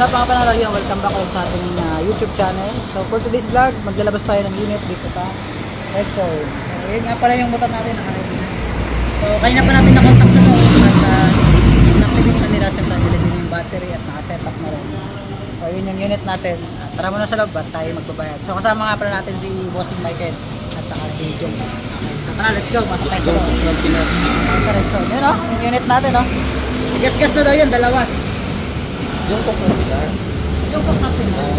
What's up mga panalo, welcome back ulit sa ating YouTube channel. So for today's vlog, maglalabas tayo ng unit dito sa Exxon. So yun nga pala yung motor natin. So kanina pa natin na-contact sa loob at na-activate na nila sa nilagay yung battery at naka-setup na rin. So yun yung unit natin. Tara muna sa loob at tayo magbabayad. So kasama nga pala natin si Bossing Michael at saka si Jong. Okay, so tara, let's go. Masok tayo sa loob. Yun o, yung unit natin o. Gas-gas na daw yun, dalawa. Jungkook na bigas. Jungkook na bigas.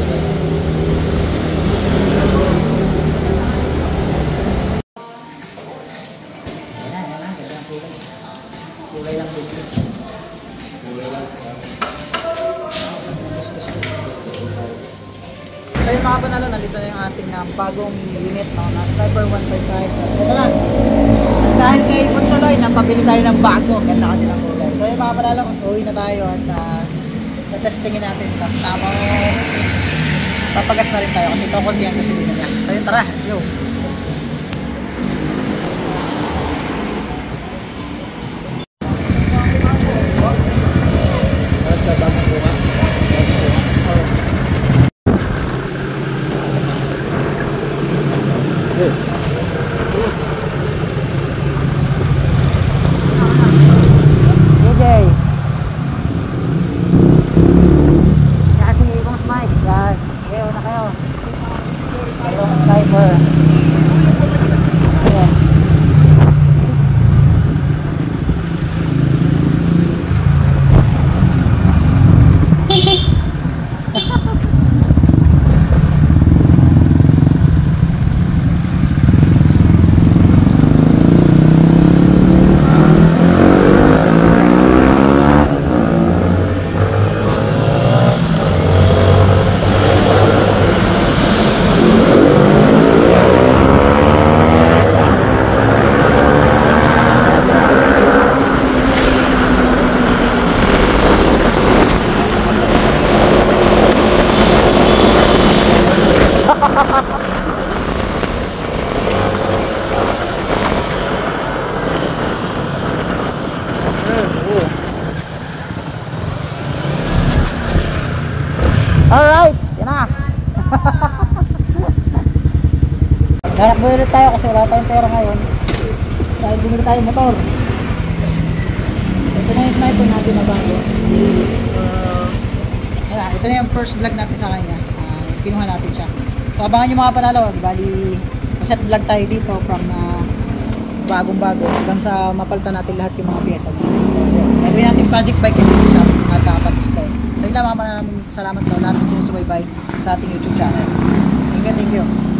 Ayan, gandang kulay. Kulay lang dito. Kulay lang. So yun mga panalo, nandito na yung ating bagong unit na Sniper 155. Ito na. Dahil kay Punsoloy, napabili tayo ng bago. Ganda kasi ng kulay. So yun mga panalo, uwi na tayo at testingin natin ito. Tapos papagas na rin tayo kasi ito kontihan kasi dito niya. So yun, tara, let's go. Sa bangko ko nga. Sniper. Ayan. Alright, yan na. Narakbo ulit tayo kasi wala tayong pera ngayon. Dahil bumili tayo motor. Ito na yung Sniper natin na bago. Ito na yung first vlog natin sa kanya. Kinuha natin siya. So abangan nyo mga panalo. Bali, set vlog tayo dito from bagong-bago hanggang sa mapalitan natin lahat yung mga pyesa. So gagawin natin project bike dito siya at kapag-display. So yun lang mga panalo, salamat sa lahat ng sinusubaybay sa ating YouTube channel. Thank you.